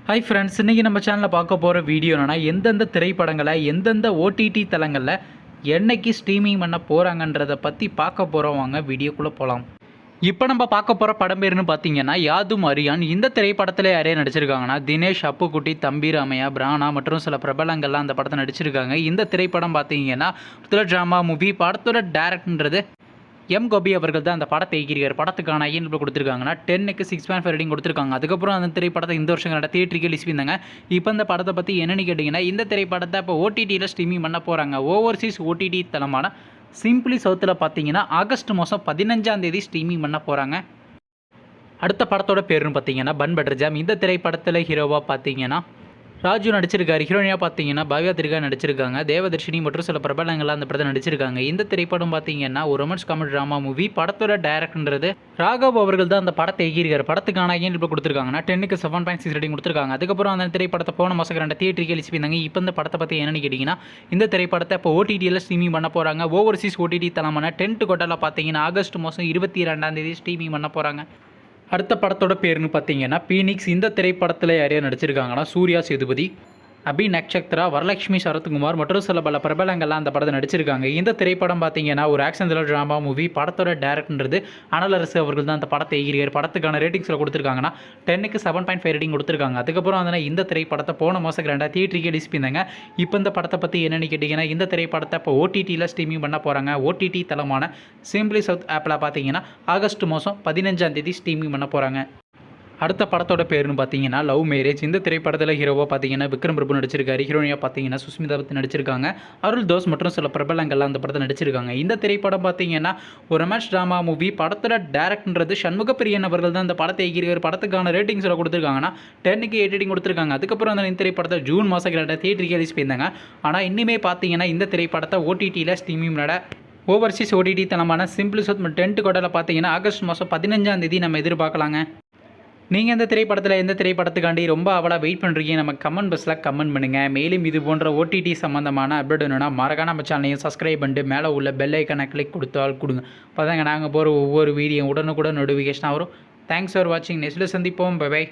Hi friends, இன்றைக்கி நம்ம சேனலில் பார்க்க போகிற வீடியோ என்னென்னா, எந்தெந்த திரைப்படங்களை எந்தெந்த ஓடிடி தளங்களில் என்னைக்கு ஸ்ட்ரீமிங் பண்ண போகிறாங்கன்றதை பற்றி பார்க்க போகிறோம். வாங்க வீடியோக்குள்ளே போகலாம். இப்போ நம்ம பார்க்க போகிற படம் பேருன்னு பார்த்தீங்கன்னா யாதும் அறியான். இந்த திரைப்படத்தில் யாரையா நடிச்சிருக்காங்கன்னா தினேஷ், அப்புக்குட்டி, தம்பி ராமையா, பிரானா மற்றும் சில பிரபலங்கள்லாம் அந்த படத்தை நடிச்சிருக்காங்க. இந்த திரைப்படம் பார்த்தீங்கன்னா ட்ராமா மூவி. படத்தோட டேரக்டர்ன்றது எம் கோபி அவர்கள் தான் அந்த படத்தை இயக்கியிருக்கார். படத்துக்கான ஐஎன்எல் கொடுத்துருக்காங்கன்னா 10க்கு 6.5 ரேட்டிங் கொடுத்துருக்காங்க. அதுக்கப்புறம் அந்த திரைப்படத்தை இந்த வருஷம் கரெக்டாக தியேட்டருக்கு ரிலீஸ் பண்ணியிருந்தாங்க. இப்போ இந்த படத்தை பற்றி என்னென்னு கேட்டிங்கன்னா, இந்த திரைப்படத்தை இப்போ ஓடிடியில் ஸ்ட்ரீமிங் பண்ண போகிறாங்க. ஓவர்சீஸ் ஓடிடி தளமான சிம்பிளி சவுத்தில் பார்த்தீங்கன்னா ஆகஸ்ட் மாதம் 15ஆம் தேதி ஸ்ட்ரீமிங் பண்ண போகிறாங்க. அடுத்த படத்தோட பேருன்னு பார்த்தீங்கன்னா பன் பட்டர் ஜாம். இந்த திரைப்படத்தில் ஹீரோவாக பார்த்தீங்கன்னா ராஜு நடிச்சிருக்காரு. ஹீரோயினாக பார்த்தீங்கன்னா பவ்யா திரிகா நடிச்சிருக்காங்க. தேவதர்ஷினி மற்றும் சில பிரபலங்கள்லாம் அந்த படத்தை நடிச்சிருக்காங்க. இந்த திரைப்படம் பார்த்தீங்கன்னா ஒரு ரொமான்ஸ் காமெடி ட்ராமா மூவி. படத்தோட டைரக்டர்ன்றது ராகவ் அவர்கள் தான் அந்த படத்தை இயக்கியிருக்காரு. படத்துக்கான ஐஎன்எல் கொடுத்துருக்காங்கன்னா 10க்கு 7.6 ரேட்டிங் கொடுத்துருக்காங்க. அதுக்கப்புறம் அந்த திரைப்படத்தை போன மாதம் 2 தியேட்டருக்கு ரிலீஸ் பண்ணியிருந்தாங்க. இப்போ இந்த படத்தை பற்றி என்னென்னு கேட்டிங்கன்னா, இந்த திரைப்படத்தை இப்போ ஓடிடியில் ஸ்ட்ரீமிங் பண்ண போகிறாங்க. ஓவர்சீஸ் ஓடிடி தளமான டென்ட் கோட்டாவில் பார்த்தீங்கன்னா ஆகஸ்ட் மாதம் 22ஆம் தேதி ஸ்ட்ரீமிங் பண்ண போகிறாங்க. அடுத்த படத்தோட பேருன்னு பார்த்தீங்கன்னா பீனிக்ஸ். இந்த திரைப்படத்தில் யாரையா நடிச்சிருக்காங்கன்னா சூர்யா சேதுபதி, அபி நக்ஷத்ரா, வரலட்சுமி சரத்குமார் மற்றும் சில பல பிரபலங்கள்லாம் அந்த படத்தை நடிச்சிருக்காங்க. இந்த திரைப்படம் பார்த்தீங்கன்னா ஒரு ஆக்ஷன் த்ரில்லர் ட்ராமா மூவி. படத்தோட டேரக்டர்ன்றது அனலரசு அவர்கள் தான் அந்த படத்தை இயக்கியிருக்கார். படத்துக்கான ரேட்டிங்ஸில் கொடுத்துருக்காங்கன்னா 10க்கு 7.5 ரேட்டிங் கொடுத்துருக்காங்க. அதுக்கப்புறம் வந்து இந்த திரைப்படத்தை போன மாதம் 2 தியேட்டருக்கு ரிலீஸ் பண்ணியிருந்தாங்க. இப்போ இந்த படத்தை பற்றி என்னென்னு கேட்டிங்கன்னா, இந்த திரைப்படத்தை இப்போ ஓடிடியில் ஸ்ட்ரீமிங் பண்ண போகிறாங்க. ஓடிடி தளமான சிம்பிளி சவுத் ஆப்பில் பார்த்தீங்கன்னா ஆகஸ்ட் மாதம் 15ஆம் தேதி ஸ்ட்ரீமிங் பண்ண போகிறாங்க. அடுத்த படத்தோட பேருன்னு பார்த்தீங்கன்னா லவ் மேரேஜ். இந்த திரைப்படத்தில் ஹீரோவாக பார்த்தீங்கன்னா விக்ரம் பிரபு நடிச்சிருக்காரு. ஹீரோயினாக பார்த்தீங்கன்னா சுஸ்மிதா பற்றி நடிச்சிருக்காங்க. அருள் தோஸ் மற்றும் சில பிரபலங்கள்லாம் அந்த படத்தை நடிச்சிருக்காங்க. இந்த திரைப்படம் பார்த்தீங்கன்னா ஒரு ரொமான்ஸ் ட்ராமா மூவி. படத்தோட டேரக்டர்ன்றது சண்முகப்பிரியன் அவர்கள் தான் அந்த படத்தை இயக்கியிருக்காரு. படத்துக்கான ரேட்டிங்ஸில் கொடுத்துருக்காங்கன்னா 10க்கு 8 ரேட்டிங் கொடுத்துருக்காங்க. அதுக்கப்புறம் அந்த இந்த திரைப்படத்தை ஜூன் மாதம் தியேட்டருக்கு ரிலீஸ் பண்ணியிருந்தாங்க. ஆனால் இன்னுமே பார்த்தீங்கன்னா இந்த திரைப்படத்தை ஓடிடியில் ஸ்ட்ரீமிங் பண்ண ஓவர்சீஸ் ஓடிடி தளமான சிம்பிளி சவுத் டென்ட் கோட்டாவில் பார்த்தீங்கன்னா ஆகஸ்ட் மாதம் 15ஆம் தேதி நம்ம எதிர்பார்க்கலாங்க. நீங்கள் இந்த திரைப்படத்தில் எந்த திரைப்படத்துக்காண்டி ரொம்ப அவளாக வெயிட் பண்ணுறீங்க, நம்ம கமெண்ட் பாக்ஸில் கமெண்ட் பண்ணுங்கள். மேலும் இது போன்ற ஓடிடி சம்மந்தமான அப்டேட் வேணும்னா மறக்காம நம்ம சேனலையும் சப்ஸ்கிரைப் பண்ணிட்டு மேலே உள்ள பெல் ஐக்கானை கிளிக் கொடுத்தால் கொடுங்க. அப்போ தாங்க நாங்கள் போகிற ஒவ்வொரு வீடியோ உடனுக்குடன் நோட்டிஃபிகேஷனாக வரும். தேங்க்ஸ் ஃபார் வாட்சிங். நெக்ஸ்ட்டில் சந்திப்போம். Bye by.